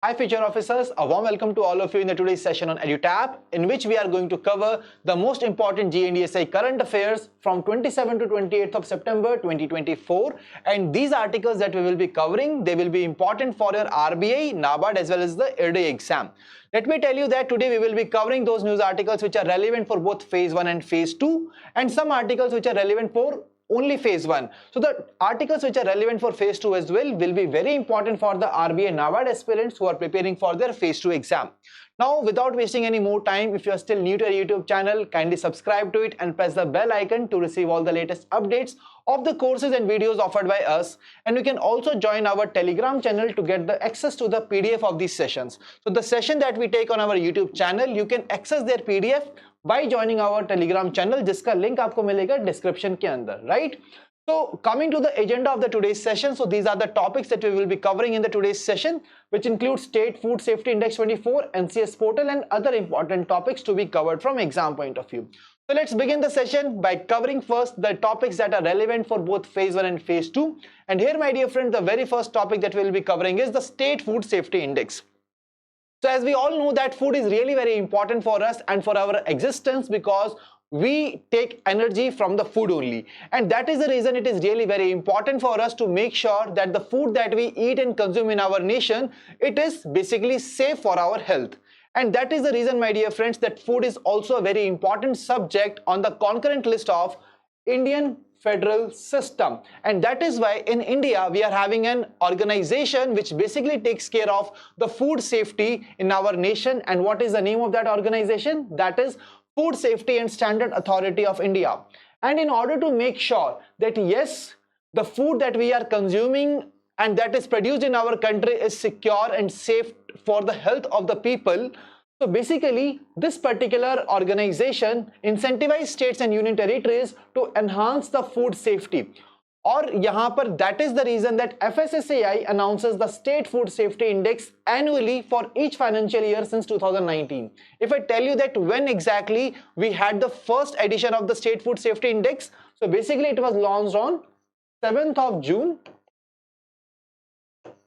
Hi future officers, a warm welcome to all of you in today's session on EduTap, in which we are going to cover the most important GNDSI current affairs from 27th to 28th of September 2024. And these articles that we will be covering, they will be important for your RBI, NABARD as well as the IRDAI exam. Let me tell you that today we will be covering those news articles which are relevant for both phase 1 and phase 2, and some articles which are relevant for only phase 1. So the articles which are relevant for phase 2 as well will be very important for the RBI NABARD aspirants who are preparing for their phase 2 exam. Now, without wasting any more time, if you are still new to our YouTube channel, kindly subscribe to it and press the bell icon to receive all the latest updates of the courses and videos offered by us. And you can also join our Telegram channel to get the access to the PDF of these sessions. So the session that we take on our YouTube channel, you can access their PDF by joining our Telegram channel, जिसका link आपको मिलेगा description के अंदर, right? So coming to the agenda of the today's session, so these are the topics that we will be covering in the today's session, which includes State Food Safety Index 24, NCS portal, and other important topics to be covered from exam point of view. So let's begin the session by covering first the topics that are relevant for both phase 1 and phase 2. And here, my dear friend, the very first topic that we will be covering is the State Food Safety Index. So as we all know that food is really very important for us and for our existence, because we take energy from the food only, and that is the reason it is really very important for us to make sure that the food that we eat and consume in our nation, it is basically safe for our health. And that is the reason, my dear friends, that food is also a very important subject on the concurrent list of Indian federal system. And that is why in India we are having an organization which basically takes care of the food safety in our nation. And what is the name of that organization? That is Food Safety and Standard Authority of India. And in order to make sure that yes, the food that we are consuming and that is produced in our country is secure and safe for the health of the people, so basically, this particular organization incentivizes states and union territories to enhance the food safety. Or यहाँ पर that is the reason that FSSAI announces the State Food Safety Index annually for each financial year since 2019. If I tell you that when exactly we had the first edition of the State Food Safety Index, so basically it was launched on 7th of June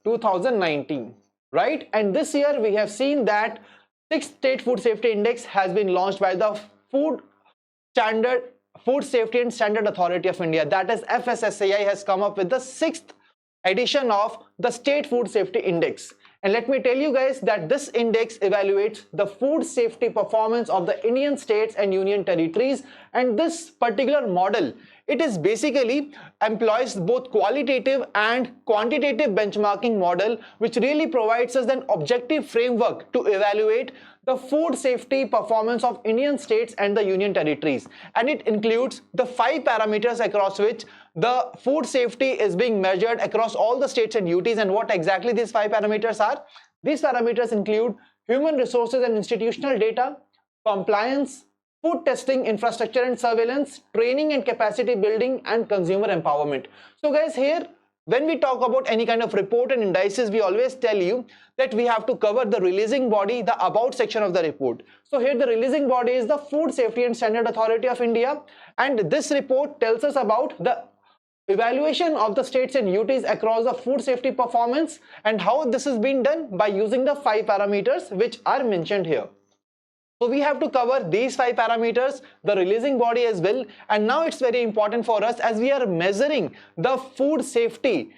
2019, right? And this year we have seen that 6th State Food Safety Index has been launched by the Food Safety and Standard Authority of India. That is FSSAI has come up with the 6th edition of the State Food Safety Index. And let me tell you guys that this index evaluates the food safety performance of the Indian states and union territories. And this particular model, it is basically employs both qualitative and quantitative benchmarking model, which really provides us an objective framework to evaluate the food safety performance of Indian states and the union territories. And it includes the 5 parameters across which the food safety is being measured across all the states and UTs. And what exactly these 5 parameters are? These parameters include human resources and institutional data, compliance, food testing, infrastructure and surveillance, training and capacity building, and consumer empowerment. So guys, here when we talk about any kind of report and indices, we always tell you that we have to cover the releasing body, the about section of the report. So here the releasing body is the Food Safety and Standard Authority of India, and this report tells us about the evaluation of the states and UTs across the food safety performance and how this is being done by using the 5 parameters which are mentioned here. So we have to cover these 5 parameters, the releasing body as well. And now it's very important for us as we are measuring the food safety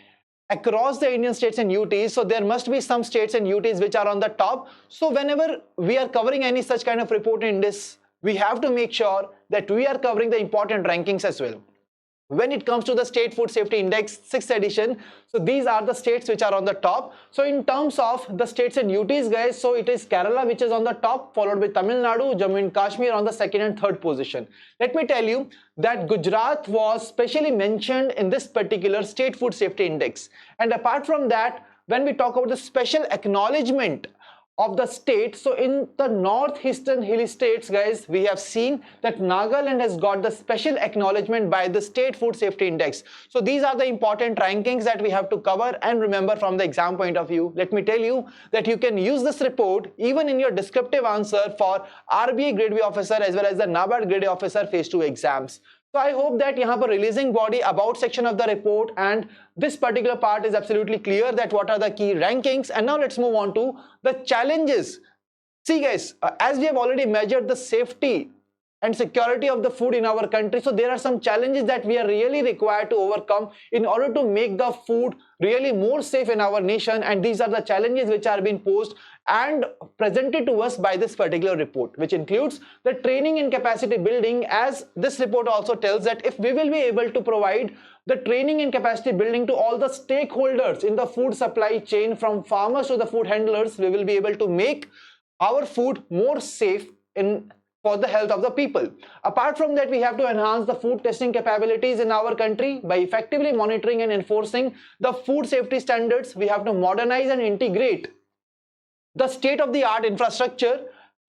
across the Indian states and UTs. So there must be some states and UTs which are on the top. So whenever we are covering any such kind of report in this, we have to make sure that we are covering the important rankings as well. When it comes to the State Food Safety Index 6th edition, so these are the states which are on the top. So in terms of the states and UTs, guys, so it is Kerala which is on the top, followed by Tamil Nadu, Jammu and Kashmir on the 2nd and 3rd position. Let me tell you that Gujarat was specially mentioned in this particular State Food Safety Index. And apart from that, when we talk about the special acknowledgement of the state, so in the northeastern hilly states, guys, we have seen that Nagaland has got the special acknowledgement by the State Food Safety Index. So these are the important rankings that we have to cover and remember from the exam point of view. Let me tell you that you can use this report even in your descriptive answer for RBI Grade B officer as well as the NABARD Grade A officer phase 2 exams. So I hope that यहाँ पर releasing body about section of the report and this particular part is absolutely clear that what are the key rankings. And now let's move on to the challenges. See guys, as we have already measured the safety and security of the food in our country, so there are some challenges that we are really required to overcome in order to make the food really more safe in our nation, and these are the challenges which are being posed and presented to us by this particular report, which includes the training and capacity building. As this report also tells that if we will be able to provide the training and capacity building to all the stakeholders in the food supply chain, from farmers to the food handlers, we will be able to make our food more safe for the health of the people. Apart from that, we have to enhance the food testing capabilities in our country by effectively monitoring and enforcing the food safety standards. We have to modernize and integrate the state-of-the-art infrastructure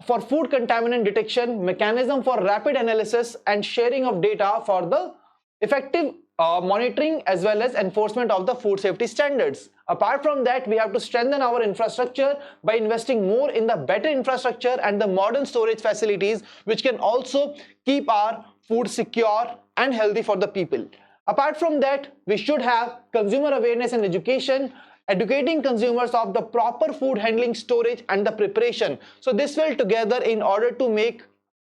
for food contaminant detection, mechanism for rapid analysis and sharing of data for the effective monitoring as well as enforcement of the food safety standards. Apart from that, we have to strengthen our infrastructure by investing more in the better infrastructure and the modern storage facilities, which can also keep our food secure and healthy for the people. Apart from that, we should have consumer awareness and education, educating consumers of the proper food handling, storage and the preparation. So this will together in order to make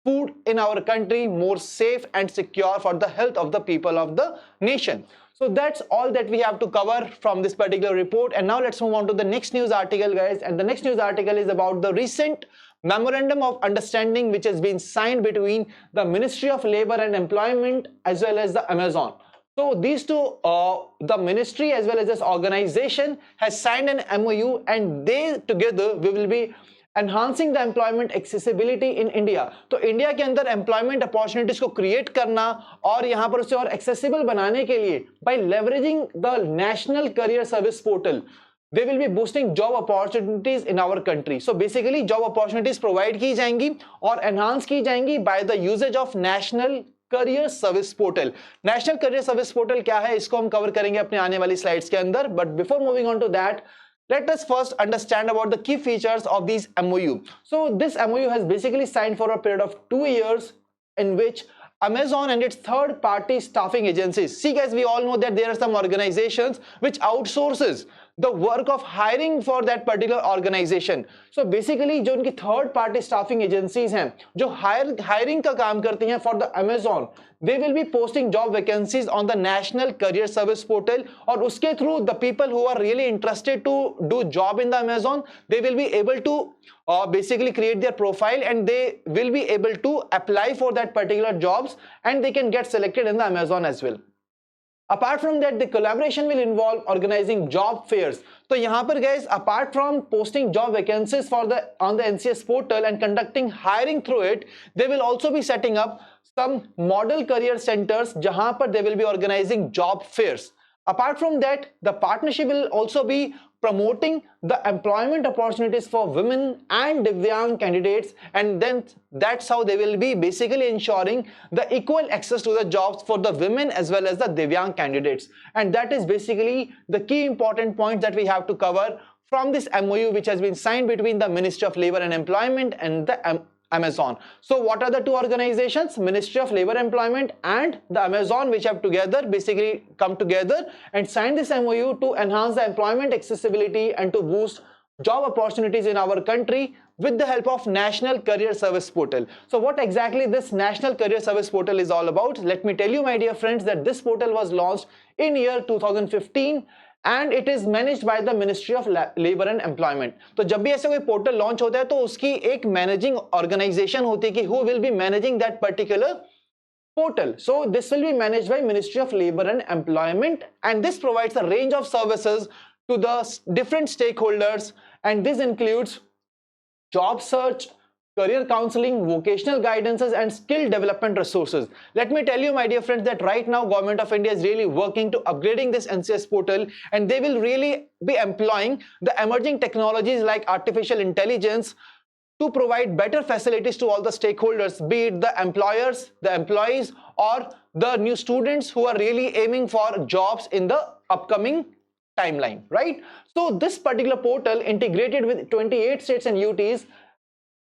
food in our country more safe and secure for the health of the people of the nation. So that's all that we have to cover from this particular report. And now let's move on to the next news article, guys. And the next news article is about the recent memorandum of understanding which has been signed between the Ministry of Labor and Employment as well as the Amazon. So these two, the ministry as well as this organization has signed an MOU, and they together we will be enhancing the employment accessibility in India. तो India के अंदर employment opportunities को create करना और यहाँ पर उसे और accessible बनाने के लिए by leveraging the National Career Service Portal, they will be boosting job opportunities in our country. So basically job opportunities provide की जाएंगी और enhance की जाएंगी by the usage of National Career Service Portal. National Career Service Portal क्या है, इसको हम cover करेंगे अपने आने वाली slides के अंदर. But before moving on to that, let us first understand about the key features of these MOU. So this MOU has basically signed for a period of 2 years, in which Amazon and its third-party staffing agencies. See guys, we all know that there are some organizations which outsources the work of hiring for that particular organization. So basically जो उनकी third party staffing agencies हैं, जो hiring का काम करती हैं for the Amazon, they will be posting job vacancies on the National Career Service Portal, और उसके through the people who are really interested to do job in the Amazon, they will be able to basically create their profile and they will be able to apply for that particular jobs and they can get selected in the Amazon as well. Apart from that, the collaboration will involve organizing job fairs. So यहाँ पर guys, apart from posting job vacancies on the NCS portal and conducting hiring through it, they will also be setting up some model career centers जहाँ पर they will be organizing job fairs. Apart from that, the partnership will also be promoting the employment opportunities for women and Divyang candidates, and then that's how they will be basically ensuring the equal access to the jobs for the women as well as the Divyang candidates. And that is basically the key important points that we have to cover from this MOU which has been signed between the Ministry of Labor and Employment and the Amazon. So what are the two organizations? Ministry of Labor Employment and the Amazon, which have together basically come together and signed this MOU to enhance the employment accessibility and to boost job opportunities in our country with the help of National Career Service Portal. So what exactly this National Career Service Portal is all about? Let me tell you, my dear friends, that this portal was launched in year 2015 and it is managed by the Ministry of Labor and Employment. तो जब भी ऐसा कोई portal launch होता है तो उसकी एक मैनेजिंग ऑर्गेनाइजेशन होती है कि who will be managing that particular portal. So this will be managed by Ministry of Labor and Employment, and this provides a range of services to the different stakeholders, and this includes job search, career counseling, vocational guidances and skill development resources. Let me tell you, my dear friends, that right now Government of India is really working to upgrading this NCS portal, and they will really be employing the emerging technologies like artificial intelligence to provide better facilities to all the stakeholders, be it the employers, the employees or the new students who are really aiming for jobs in the upcoming timeline, right? So this particular portal integrated with 28 states and UTs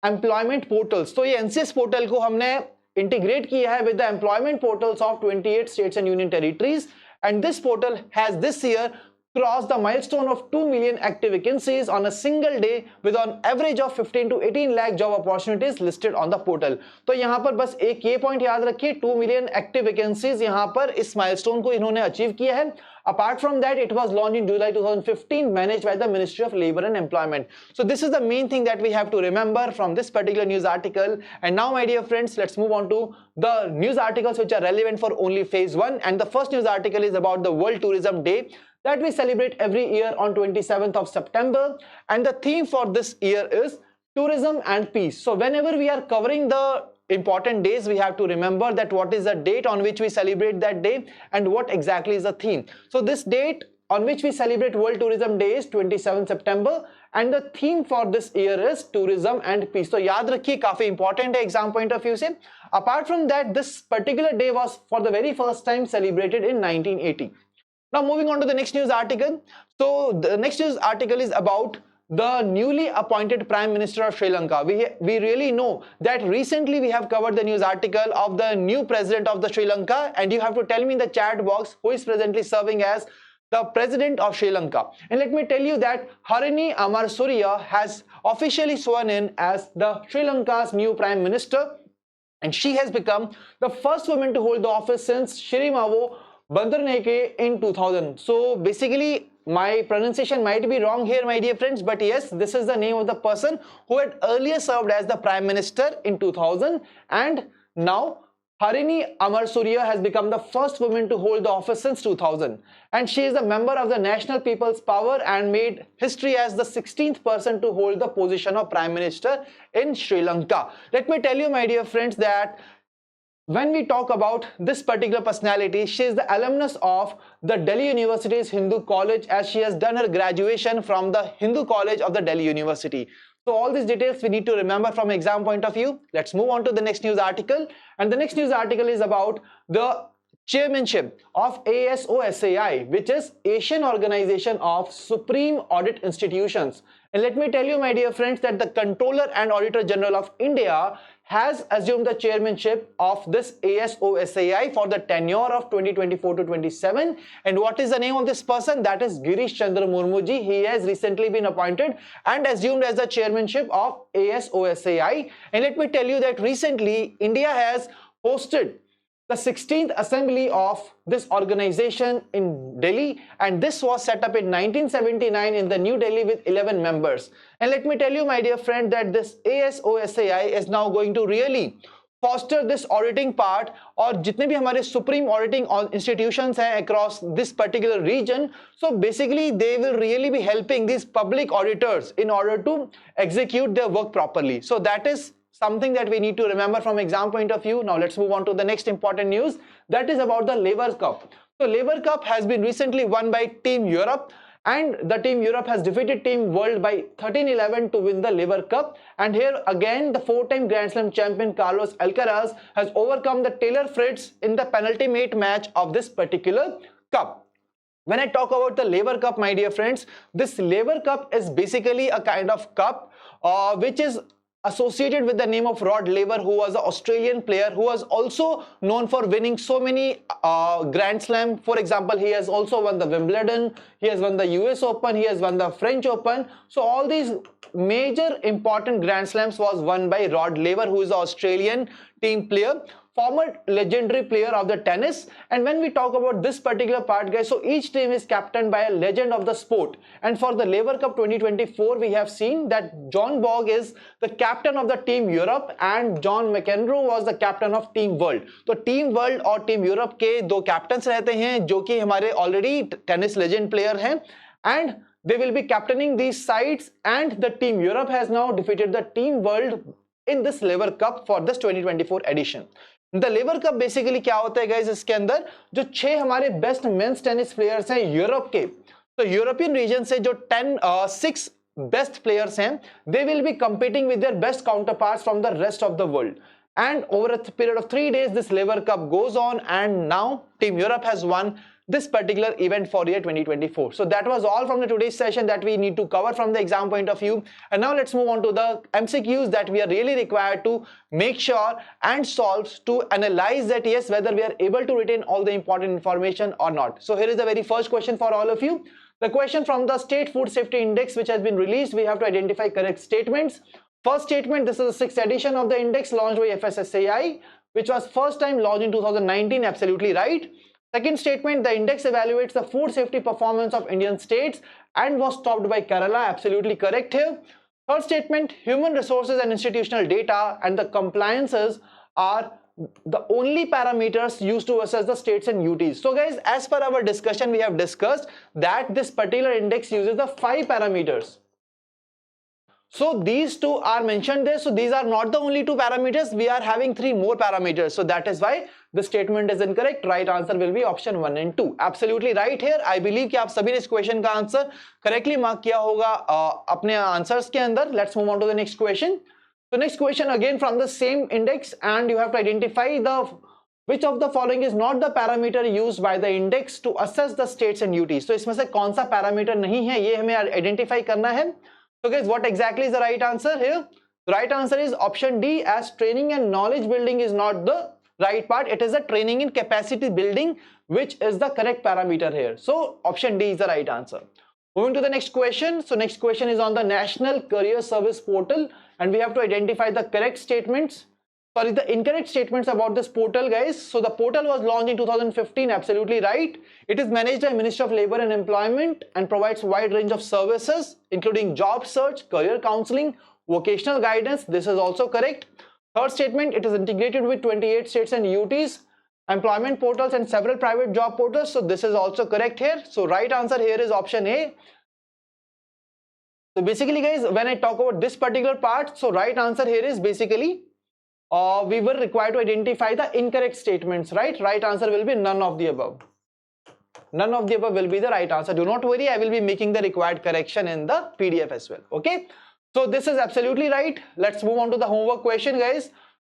employment portals. तो ये NCS portal को हमने integrate किया है with the employment portals of 28 states and union territories, and this portal has this year crossed the milestone of 2 million active vacancies on a single day with on average of 15 to 18 lakh job opportunities listed on the portal. तो यहाँ पर बस एक ये point याद रखिए, 2 million active vacancies यहाँ पर इस माइलस्टोन को इन्होंने अचीव किया है. Apart from that, it was launched in July 2015, managed by the Ministry of Labor and Employment. So this is the main thing that we have to remember from this particular news article. And now, my dear friends, let's move on to the news articles which are relevant for only phase 1. And the first news article is about the World Tourism Day that we celebrate every year on 27th of September. And the theme for this year is tourism and peace. So whenever we are covering the important days, we have to remember that what is the date on which we celebrate that day and what exactly is the theme. So this date on which we celebrate World Tourism Day is 27 September, and the theme for this year is tourism and peace. So याद रखिए, काफी important है exam point of view से. Apart from that, this particular day was for the very first time celebrated in 1980. Now moving on to the next news article. So the next news article is about the newly appointed Prime Minister of Sri Lanka. We really know that recently we have covered the news article of the new President of the Sri Lanka, and you have to tell me in the chat box who is presently serving as the President of Sri Lanka. And let me tell you that Harini Amarsurya has officially sworn in as the Sri Lanka's new Prime Minister, and she has become the first woman to hold the office since Shirimavo Bandaranaike in 2000. So basically, my pronunciation might be wrong here, my dear friends, but yes, this is the name of the person who had earlier served as the Prime Minister in 2000, and now Harini Amarsurya has become the first woman to hold the office since 2000, and she is a member of the National People's Power and made history as the 16th person to hold the position of Prime Minister in Sri Lanka. Let me tell you, my dear friends, that when we talk about this particular personality, she is the alumnus of the Delhi University's Hindu College, as she has done her graduation from the Hindu College of the Delhi University. So all these details we need to remember from exam point of view. Let's move on to the next news article. And the next news article is about the chairmanship of ASOSAI, which is Asian Organization of Supreme Audit Institutions. And let me tell you, my dear friends, that the Controller and Auditor General of India has assumed the chairmanship of this ASOSAI for the tenure of 2024 to 27. And what is the name of this person? That is Girish Chandra Murmu ji. He has recently been appointed and assumed as the chairmanship of ASOSAI. And let me tell you that recently India has hosted the 16th assembly of this organization in Delhi, and this was set up in 1979 in the New Delhi with 11 members. And let me tell you, my dear friend, that this ASOSAI is now going to really foster this auditing part, और जितने भी हमारे supreme auditing institutions हैं across this particular region, so basically they will really be helping these public auditors in order to execute their work properly. So that is something that we need to remember from exam point of view. Now let's move on to the next important news, that is about the Labour Cup. So Labour Cup has been recently won by Team Europe, and the Team Europe has defeated Team World by 13-11 to win the Labour Cup. And here again, the 4-time Grand Slam champion Carlos Alcaraz has overcome the Taylor Fritz in the penultimate match of this particular cup. When I talk about the Labour Cup, my dear friends, this Labour Cup is basically a kind of cup which is associated with the name of Rod Laver, who was an Australian player who was also known for winning so many Grand Slam. For example, he has also won the Wimbledon, he has won the US Open, he has won the French Open. So all these major important Grand Slams was won by Rod Laver, who is an Australian team player, former legendary player of the tennis. And when we talk about this particular part, guys, so each team is captained by a legend of the sport. And for the Labour Cup 2024, we have seen that John Bogg is the captain of the Team Europe and John McEnroe was the captain of Team World. So Team World और Team Europe के दो captains रहते हैं जो कि हमारे already tennis legend player हैं, and they will be captaining these sides, and the Team Europe has now defeated the Team World in this Labour Cup for this 2024 edition. The labour cup basically क्या होता है guys, इसके अंदर जो 6 हमारे best mains tennis players हैं Europe के, तो यूरोपियन रीजन से जो 6 बेस्ट प्लेयर्स हैं, they will be competing with their best counterparts from the rest of the world. And over a period of 3 days, this Labour Cup goes on, and now Team Europe has won this particular event for year 2024. So that was all from the today's session that we need to cover from the exam point of view. And now let's move on to the MCQs that we are really required to make sure and solve to analyze that yes, whether we are able to retain all the important information or not. So here is the very first question for all of you. The question from the State Food Safety Index which has been released, we have to identify correct statements. First statement, this is the 6th edition of the index launched by FSSAI, which was first time launched in 2019, absolutely right. Second statement, the index evaluates the food safety performance of Indian states and was topped by Kerala, absolutely correct here. Third statement, human resources and institutional data and the compliances are the only parameters used to assess the states and UTs. So guys, as per our discussion, we have discussed that this particular index uses the 5 parameters. So these 2 are mentioned there. So these are not the only 2 parameters. We are having 3 more parameters. So that is why the statement is incorrect. Right answer will be option 1 and 2. Absolutely right here. I believe कि आप सभी ने इस question का answer correctly mark किया होगा अपने answers के अंदर. Let's move on to the next question. So next question again from the same index, and you have to identify which of the following is not the parameter used by the index to assess the states and UTs. So इसमें से कौन सा parameter नहीं है ये हमें identify करना है. So guys, what exactly is the right answer here? The right answer is option D, as training and knowledge building is not the right part. It is the training in capacity building which is the correct parameter here. So option D is the right answer. Moving to the next question. So next question is on the National Career Service Portal, and we have to identify the correct statements. Sorry, the incorrect statements about this portal, guys. So the portal was launched in 2015, absolutely right. It is managed by Ministry of Labour and Employment and provides wide range of services including job search, career counseling, vocational guidance. This is also correct. Third statement, it is integrated with 28 states and UTs, employment portals and several private job portals. So this is also correct here. So right answer here is option A. So basically guys, when I talk about this particular part, so right answer here is basically we were required to identify the incorrect statements, right? Right answer will be none of the above. None of the above will be the right answer. Do not worry, I will be making the required correction in the PDF as well. Okay, so this is absolutely right. Let's move on to the homework question, guys.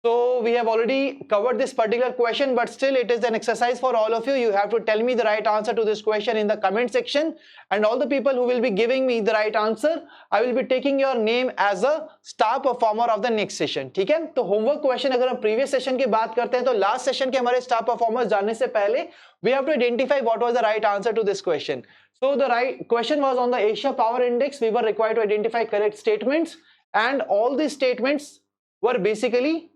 So we have already covered this particular question, but still it is an exercise for all of you. You have to tell me the right answer to this question in the comment section, and all the people who will be giving me the right answer, I will be taking your name as a star performer of the next session. ठीक है? तो homework question अगर हम previous session की बात करते हैं तो last session के हमारे star performers जानने से पहले we have to identify what was the right answer to this question. So the right question was on the Asia Power Index. We were required to identify correct statements, and all these statements were basically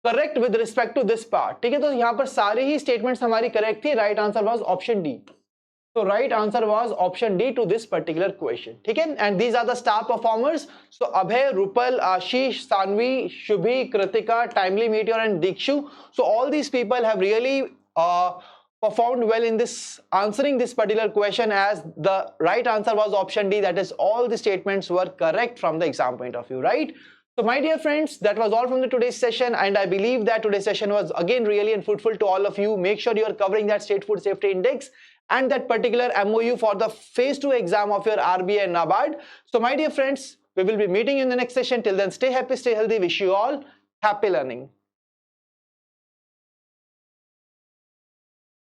correct with respect to this part. ठीक है, तो यहाँ पर सारे ही statements हमारी correct थी. Right answer was option D. So right answer was option D to this particular question. ठीक है, and these are the star performers. So Abhay, Rupal, Ashish, Sanvi, Shubhi, Kritika, Timely Meteor and Dikshu. So all these people have really performed well in this answering this particular question, as the right answer was option D. That is, all the statements were correct from the exam point of view, right? So my dear friends, that was all from the today's session, and I believe that today's session was again really and fruitful to all of you. Make sure you are covering that State Food Safety Index and that particular MOU for the phase 2 exam of your RBI and NABARD. So my dear friends, we will be meeting you in the next session. Till then, stay happy, stay healthy. Wish you all happy learning.